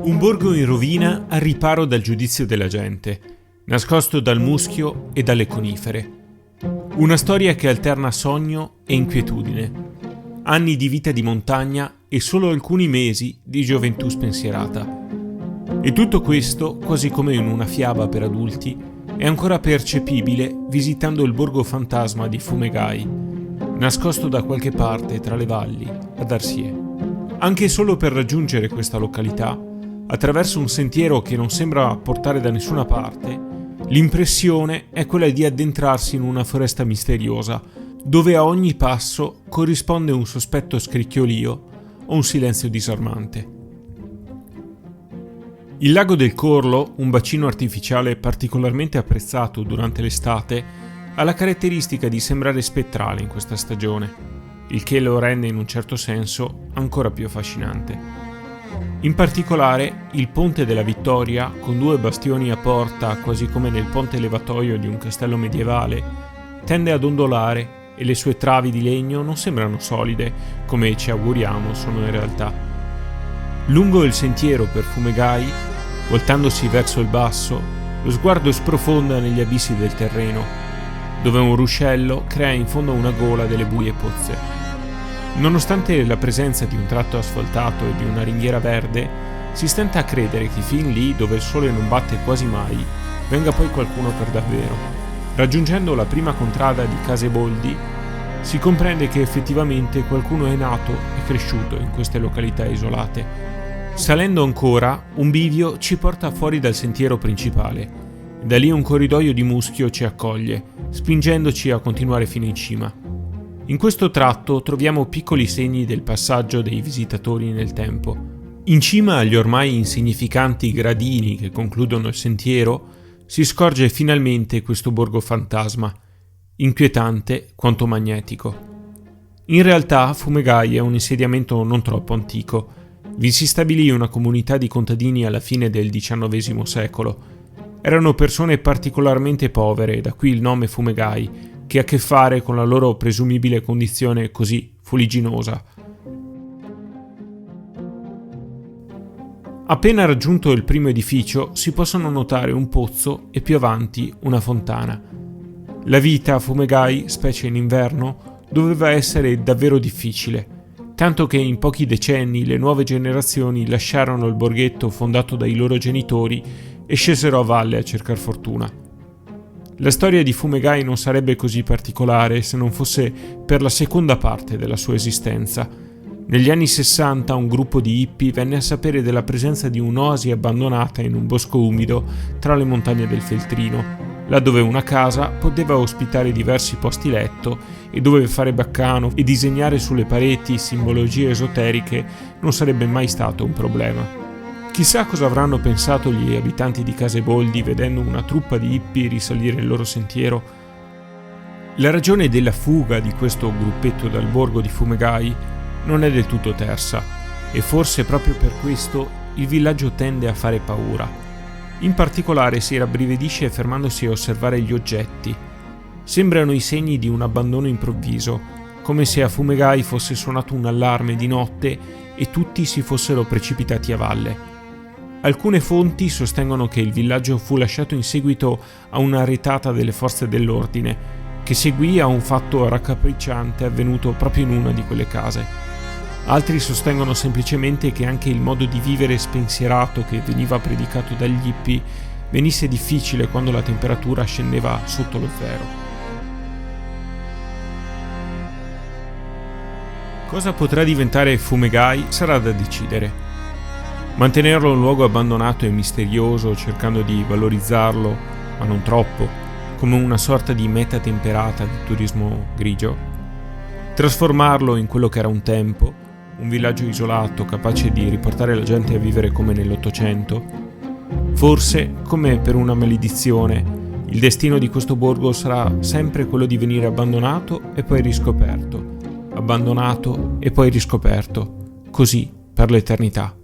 Un borgo in rovina al riparo dal giudizio della gente, nascosto dal muschio e dalle conifere. Una storia che alterna sogno e inquietudine, anni di vita di montagna e solo alcuni mesi di gioventù spensierata. E tutto questo, quasi come in una fiaba per adulti, è ancora percepibile visitando il borgo fantasma di Fumegai, nascosto da qualche parte tra le valli ad Arsier. Anche solo per raggiungere questa località, attraverso un sentiero che non sembra portare da nessuna parte, l'impressione è quella di addentrarsi in una foresta misteriosa, dove a ogni passo corrisponde un sospetto scricchiolio o un silenzio disarmante. Il lago del Corlo, un bacino artificiale particolarmente apprezzato durante l'estate, ha la caratteristica di sembrare spettrale in questa stagione, il che lo rende in un certo senso ancora più affascinante. In particolare, il Ponte della Vittoria, con 2 bastioni a porta quasi come nel ponte levatoio di un castello medievale, tende ad ondolare e le sue travi di legno non sembrano solide, come ci auguriamo sono in realtà. Lungo il sentiero per Fumegai, voltandosi verso il basso, lo sguardo sprofonda negli abissi del terreno, dove un ruscello crea in fondo una gola delle buie pozze. Nonostante la presenza di un tratto asfaltato e di una ringhiera verde, si stenta a credere che fin lì, dove il sole non batte quasi mai, venga poi qualcuno per davvero. Raggiungendo la prima contrada di Case Boldi, si comprende che effettivamente qualcuno è nato e cresciuto in queste località isolate. Salendo ancora, un bivio ci porta fuori dal sentiero principale. Da lì un corridoio di muschio ci accoglie, spingendoci a continuare fino in cima. In questo tratto troviamo piccoli segni del passaggio dei visitatori nel tempo. In cima agli ormai insignificanti gradini che concludono il sentiero, si scorge finalmente questo borgo fantasma, inquietante quanto magnetico. In realtà Fumegai è un insediamento non troppo antico. Vi si stabilì una comunità di contadini alla fine del XIX secolo. Erano persone particolarmente povere, da qui il nome Fumegai, che ha a che fare con la loro presumibile condizione così fuligginosa. Appena raggiunto il primo edificio si possono notare un pozzo e più avanti una fontana. La vita a Fumegai, specie in inverno, doveva essere davvero difficile, tanto che in pochi decenni le nuove generazioni lasciarono il borghetto fondato dai loro genitori e scesero a valle a cercar fortuna. La storia di Fumegai non sarebbe così particolare se non fosse per la seconda parte della sua esistenza. Negli anni 60 un gruppo di hippie venne a sapere della presenza di un'oasi abbandonata in un bosco umido tra le montagne del Feltrino, là dove una casa poteva ospitare diversi posti letto e dove fare baccano e disegnare sulle pareti simbologie esoteriche non sarebbe mai stato un problema. Chissà cosa avranno pensato gli abitanti di Case Boldi vedendo una truppa di hippie risalire il loro sentiero. La ragione della fuga di questo gruppetto dal borgo di Fumegai non è del tutto tersa, e forse proprio per questo il villaggio tende a fare paura. In particolare si rabbrividisce fermandosi a osservare gli oggetti. Sembrano i segni di un abbandono improvviso, come se a Fumegai fosse suonato un allarme di notte e tutti si fossero precipitati a valle. Alcune fonti sostengono che il villaggio fu lasciato in seguito a una retata delle forze dell'ordine, che seguì a un fatto raccapricciante avvenuto proprio in una di quelle case. Altri sostengono semplicemente che anche il modo di vivere spensierato che veniva predicato dagli hippie venisse difficile quando la temperatura scendeva sotto lo zero. Cosa potrà diventare Fumegai sarà da decidere. Mantenerlo un luogo abbandonato e misterioso, cercando di valorizzarlo, ma non troppo, come una sorta di meta temperata di turismo grigio. Trasformarlo in quello che era un tempo, un villaggio isolato capace di riportare la gente a vivere come nell'Ottocento. Forse, come per una maledizione, il destino di questo borgo sarà sempre quello di venire abbandonato e poi riscoperto, abbandonato e poi riscoperto, così per l'eternità.